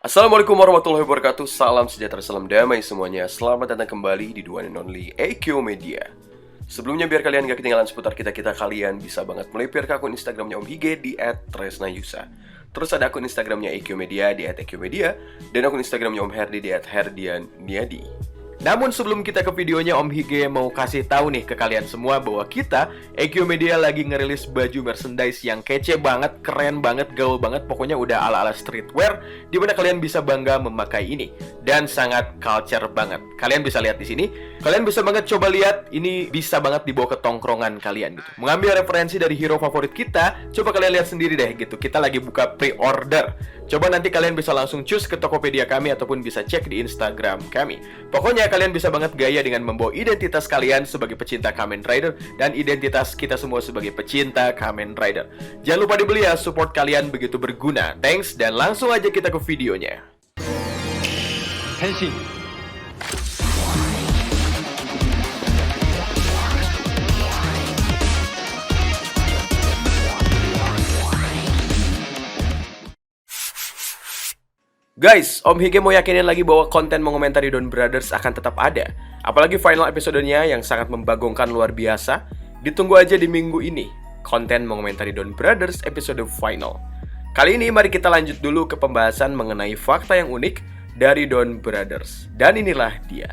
Assalamualaikum warahmatullahi wabarakatuh. Salam sejahtera, salam damai semuanya. Selamat datang kembali di The One and Only AQ Media. Sebelumnya biar kalian gak ketinggalan seputar kita-kita, kalian bisa banget melipir ke akun Instagramnya Om Hige di @tresnayusa. Terus ada akun Instagramnya AQ Media di @AQ dan akun Instagramnya Om Herdi di @herdianniadi. Namun sebelum kita ke videonya, Om Hige mau kasih tahu nih ke kalian semua bahwa kita AQ Media lagi ngerilis baju merchandise yang kece banget, keren banget, gaul banget, pokoknya udah ala-ala streetwear, dimana kalian bisa bangga memakai ini dan sangat culture banget. Kalian bisa lihat di sini, kalian bisa banget coba lihat, ini bisa banget dibawa ke tongkrongan kalian gitu. Mengambil referensi dari hero favorit kita, coba kalian lihat sendiri deh gitu. Kita lagi buka pre-order. Coba nanti kalian bisa langsung choose ke Tokopedia kami ataupun bisa cek di Instagram kami. Pokoknya kalian bisa banget gaya dengan membawa identitas kalian sebagai pecinta Kamen Rider dan identitas kita semua sebagai pecinta Kamen Rider. Jangan lupa dibeli ya, support kalian begitu berguna. Thanks, dan langsung aja kita ke videonya. Henshin. Guys, Om Hige mau yakinin lagi bahwa konten mengomentari Don Brothers akan tetap ada. Apalagi final episodenya yang sangat membagongkan luar biasa. Ditunggu aja di minggu ini, konten mengomentari Don Brothers episode final. Kali ini mari kita lanjut dulu ke pembahasan mengenai fakta yang unik dari Don Brothers. Dan inilah dia.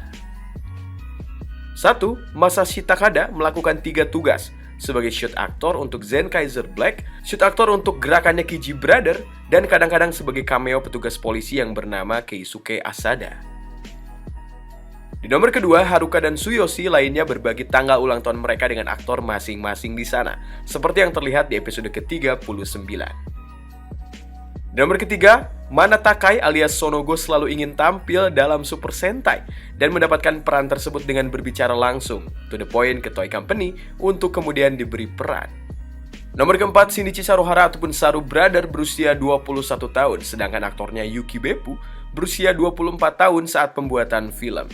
1. Masashi Takada melakukan 3 tugas sebagai shoot aktor untuk Zenkaiser Black, shoot aktor untuk gerakannya Kiji Brother, dan kadang-kadang sebagai cameo petugas polisi yang bernama Keisuke Asada. Di nomor kedua, Haruka dan Tsuyoshi lainnya berbagi tanggal ulang tahun mereka dengan aktor masing-masing di sana, seperti yang terlihat di episode ke-39. Di nomor ketiga, Mana Takai alias Sonogo selalu ingin tampil dalam Super Sentai dan mendapatkan peran tersebut dengan berbicara langsung, to the point, ke Toei Company untuk kemudian diberi peran. Nomor keempat, Shinichi Saruhara ataupun Saru Brother berusia 21 tahun, sedangkan aktornya Yuki Beppu berusia 24 tahun saat pembuatan film.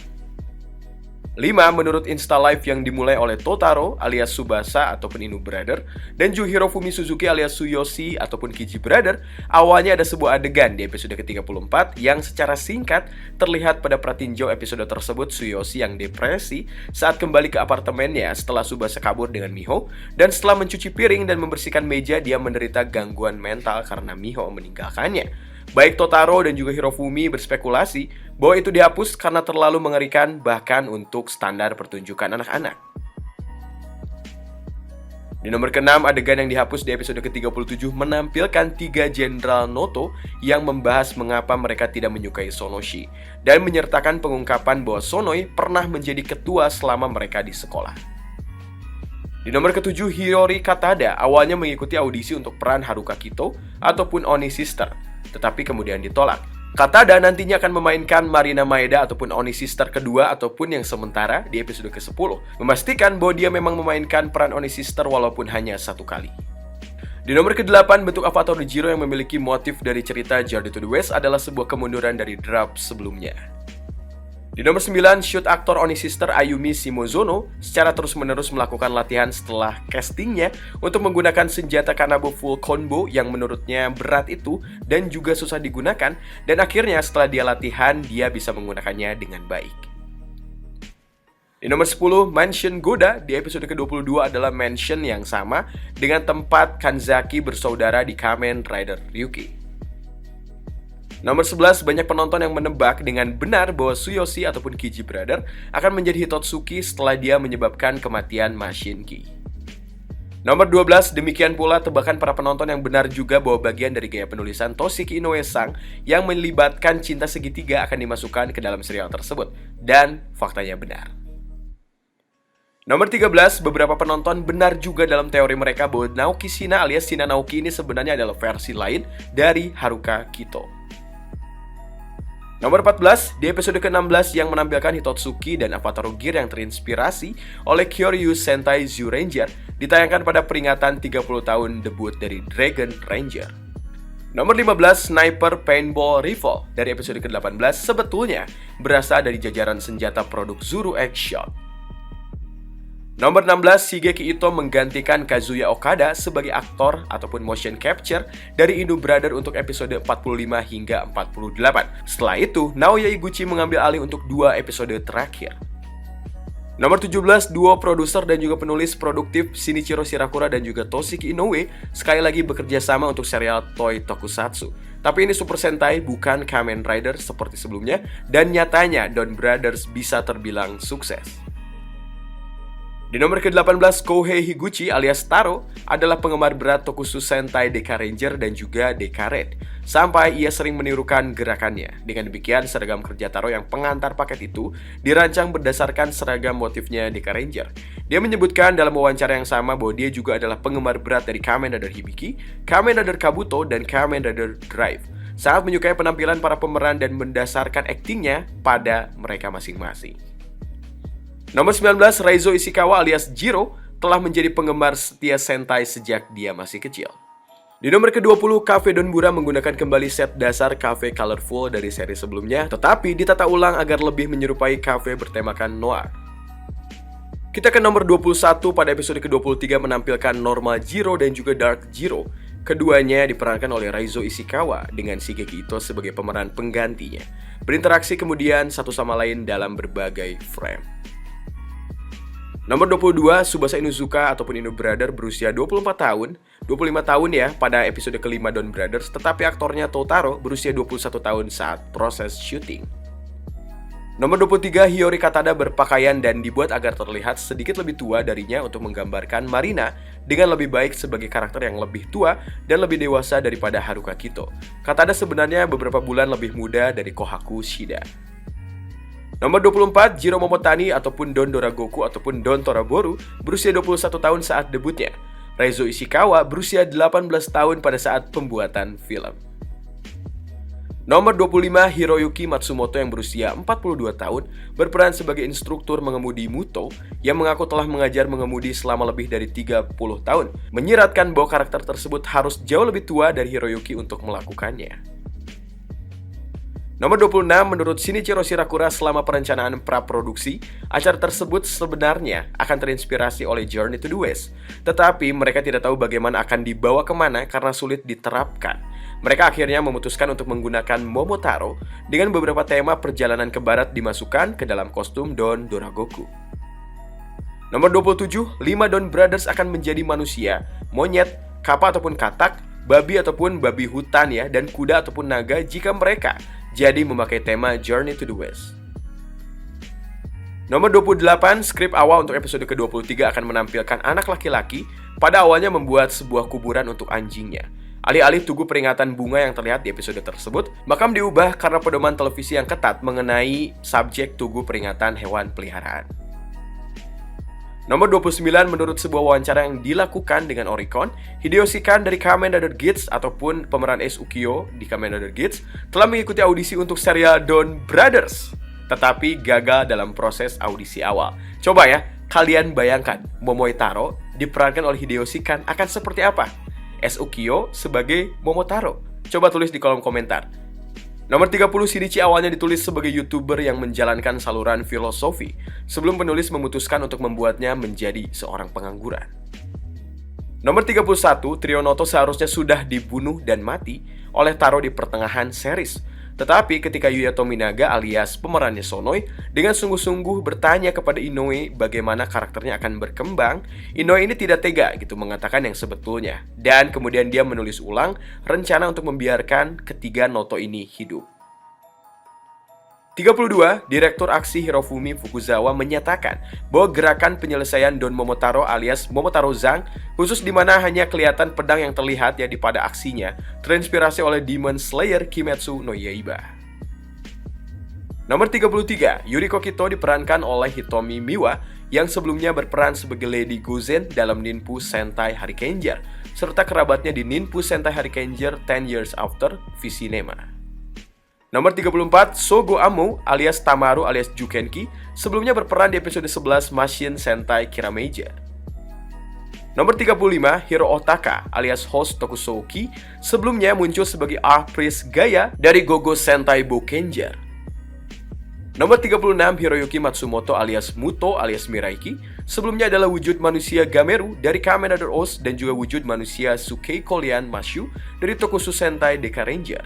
5. Menurut Insta Live yang dimulai oleh Totaro alias Tsubasa ataupun Inu Brother dan Hirofumi Suzuki alias Tsuyoshi ataupun Kiji Brother, awalnya ada sebuah adegan di episode ke-34 yang secara singkat terlihat pada pratinjau episode tersebut. Tsuyoshi yang depresi saat kembali ke apartemennya setelah Tsubasa kabur dengan Miho, dan setelah mencuci piring dan membersihkan meja, dia menderita gangguan mental karena Miho meninggalkannya. Baik Totaro dan juga Hirofumi berspekulasi bahwa itu dihapus karena terlalu mengerikan bahkan untuk standar pertunjukan anak-anak. Di nomor ke-6, adegan yang dihapus di episode ke-37 menampilkan 3 Jenderal Noto yang membahas mengapa mereka tidak menyukai Sonoshi dan menyertakan pengungkapan bahwa Sonoi pernah menjadi ketua selama mereka di sekolah. Di nomor ke-7, Hiyori Katada awalnya mengikuti audisi untuk peran Haruka Kito ataupun Oni Sister, tetapi kemudian ditolak. Katada nantinya akan memainkan Marina Maeda ataupun Oni Sister kedua ataupun yang sementara di episode ke-10, memastikan bahwa dia memang memainkan peran Oni Sister walaupun hanya 1 kali. Di nomor ke-8, bentuk avatar Nojiro yang memiliki motif dari cerita Journey to the West adalah sebuah kemunduran dari draft sebelumnya. Di nomor 9, shoot aktor Oni Sister Ayumi Shimozono secara terus-menerus melakukan latihan setelah castingnya untuk menggunakan senjata Kanabo full combo yang menurutnya berat itu dan juga susah digunakan, dan akhirnya setelah dia latihan, dia bisa menggunakannya dengan baik. Di nomor 10, Mansion Goda di episode ke-22 adalah mansion yang sama dengan tempat Kanzaki bersaudara di Kamen Rider Ryuki. Nomor 11, banyak penonton yang menebak dengan benar bahwa Tsuyoshi ataupun Kiji Brother akan menjadi Hitotsuki setelah dia menyebabkan kematian Mashinki. Nomor 12, demikian pula tebakan para penonton yang benar juga bahwa bagian dari gaya penulisan Toshiki Inoue-sang yang melibatkan cinta segitiga akan dimasukkan ke dalam serial tersebut, dan faktanya benar. Nomor 13, beberapa penonton benar juga dalam teori mereka bahwa Naoki Shina alias Shina Naoki ini sebenarnya adalah versi lain dari Haruka Kito. Nomor 14, di episode ke-16 yang menampilkan Hitotsuki dan Avatar Gear yang terinspirasi oleh Kyoryu Sentai Zyuranger ditayangkan pada peringatan 30 tahun debut dari Dragon Ranger. Nomor 15, Sniper Paintball Rifle dari episode ke-18 sebetulnya berasal dari jajaran senjata produk Zuru X-Shot. Nomor 16, Shigeki Ito menggantikan Kazuya Okada sebagai aktor ataupun motion capture dari Inu Brother untuk episode 45 hingga 48. Setelah itu, Naoya Iguchi mengambil alih untuk 2 episode terakhir. Nomor 17, duo produser dan juga penulis produktif Shinichiro Shirakura dan juga Toshiki Inoue sekali lagi bekerja sama untuk serial Toei Tokusatsu. Tapi ini Super Sentai, bukan Kamen Rider seperti sebelumnya, dan nyatanya Don Brothers bisa terbilang sukses. Di nomor ke-18, Kohei Higuchi alias Taro adalah penggemar berat tokusatsu Sentai Deka Ranger dan juga Deka Red, sampai ia sering menirukan gerakannya. Dengan demikian, seragam kerja Taro yang pengantar paket itu dirancang berdasarkan seragam motifnya Deka Ranger. Dia menyebutkan dalam wawancara yang sama bahwa dia juga adalah penggemar berat dari Kamen Rider Hibiki, Kamen Rider Kabuto, dan Kamen Rider Drive. Sangat menyukai penampilan para pemeran dan mendasarkan aktingnya pada mereka masing-masing. Nomor 19, Reizo Ishikawa alias Jiro telah menjadi penggemar setia Sentai sejak dia masih kecil. Di nomor ke-20, Cafe Donbura menggunakan kembali set dasar Cafe Colorful dari seri sebelumnya, tetapi ditata ulang agar lebih menyerupai cafe bertemakan noir. Kita ke nomor 21, pada episode ke-23 menampilkan Normal Jiro dan juga Dark Jiro. Keduanya diperankan oleh Reizo Ishikawa dengan Shigeki Ito sebagai pemeran penggantinya. Berinteraksi kemudian satu sama lain dalam berbagai frame. Nomor 22, Tsubasa Inuzuka ataupun Inu Brother berusia 25 tahun ya pada episode kelima Don Brothers, tetapi aktornya Totaro berusia 21 tahun saat proses syuting. Nomor 23, Hiyori Katada berpakaian dan dibuat agar terlihat sedikit lebih tua darinya untuk menggambarkan Marina dengan lebih baik sebagai karakter yang lebih tua dan lebih dewasa daripada Haruka Kito. Katada sebenarnya beberapa bulan lebih muda dari Kohaku Shida. Nomor 24, Jiro Momotani ataupun Don Doragoku ataupun Don Toraboru berusia 21 tahun saat debutnya. Reizo Ishikawa berusia 18 tahun pada saat pembuatan film. Nomor 25, Hiroyuki Matsumoto yang berusia 42 tahun berperan sebagai instruktur mengemudi Muto yang mengaku telah mengajar mengemudi selama lebih dari 30 tahun, menyiratkan bahwa karakter tersebut harus jauh lebih tua dari Hiroyuki untuk melakukannya. Nomor 26, menurut Shinichiro Shirakura selama perencanaan praproduksi, acara tersebut sebenarnya akan terinspirasi oleh Journey to the West. Tetapi mereka tidak tahu bagaimana akan dibawa kemana karena sulit diterapkan. Mereka akhirnya memutuskan untuk menggunakan Momotaro dengan beberapa tema perjalanan ke barat dimasukkan ke dalam kostum Don Doragoku. Nomor 27, 5 Don Brothers akan menjadi manusia, monyet, kappa ataupun katak, babi ataupun babi hutan ya, dan kuda ataupun naga jika mereka jadi memakai tema Journey to the West. Nomor 28, skrip awal untuk episode ke-23 akan menampilkan anak laki-laki pada awalnya membuat sebuah kuburan untuk anjingnya. Alih-alih tugu peringatan bunga yang terlihat di episode tersebut, makam diubah karena pedoman televisi yang ketat mengenai subjek tugu peringatan hewan peliharaan. Nomor 29, menurut sebuah wawancara yang dilakukan dengan Oricon, Hideyoshi Kan dari Kamen Rider Geats ataupun pemeran Ace Ukyo di Kamen Rider Geats telah mengikuti audisi untuk serial Don Brothers, tetapi gagal dalam proses audisi awal. Coba ya, kalian bayangkan Momotaro diperankan oleh Hideyoshi Kan akan seperti apa? Ace Ukyo sebagai Momotaro. Coba tulis di kolom komentar. Nomor 30, Shinichi awalnya ditulis sebagai YouTuber yang menjalankan saluran filosofi sebelum penulis memutuskan untuk membuatnya menjadi seorang pengangguran. Nomor 31, Trio Noto seharusnya sudah dibunuh dan mati oleh Taro di pertengahan series. Tetapi ketika Yuya Tominaga alias pemerannya Sonoi dengan sungguh-sungguh bertanya kepada Inoue bagaimana karakternya akan berkembang, Inoue ini tidak tega gitu mengatakan yang sebetulnya. Dan kemudian dia menulis ulang rencana untuk membiarkan ketiga Noto ini hidup. 32, Direktur Aksi Hirofumi Fukuzawa menyatakan bahwa gerakan penyelesaian Don Momotaro alias Momotaro Zang, khusus di mana hanya kelihatan pedang yang terlihat ya di pada aksinya, terinspirasi oleh Demon Slayer Kimetsu no Yaiba. Nomor 33, Yuriko Kito diperankan oleh Hitomi Miwa yang sebelumnya berperan sebagai Lady Gozen dalam Ninpu Sentai Harikenger, serta kerabatnya di Ninpu Sentai Harikenger 10 Years After V-Cinema. Nomor 34, Sogo Amo alias Tamaru alias Jukenki sebelumnya berperan di episode 11 Machine Sentai Kiramager. Nomor 35, Hiro Otaka alias host Tokusouki sebelumnya muncul sebagai Art Priest Gaia dari Gogo Sentai Boukenger. Nomor 36, Hiroyuki Matsumoto alias Muto alias Miraiki. Sebelumnya adalah wujud manusia Gameru dari Kamen Rider Oz dan juga wujud manusia Sukei Kolian Mashu dari Tokusatsu Sentai Deka Ranger.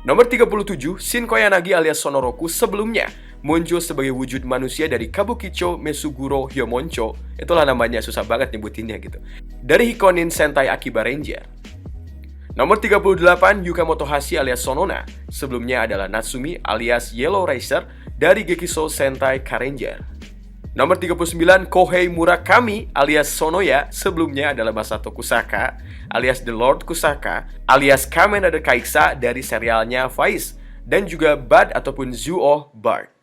Nomor 37, Shin Koyanagi alias Sonoroku sebelumnya muncul sebagai wujud manusia dari Kabukicho Mesuguro Hyomoncho. Itulah namanya, susah banget nyebutinnya gitu. Dari Hikonin Sentai Akiba Ranger. Nomor 38, Yuka Motohashi alias Sonona. Sebelumnya adalah Natsumi alias Yellow Racer dari Gekiso Sentai Karenger. Nomor 39, Kohei Murakami alias Sonoya. Sebelumnya adalah Masato Kusaka alias The Lord Kusaka alias Kamen Rider Kaixa dari serialnya Vice. Dan juga Bud ataupun Zoo of Bart.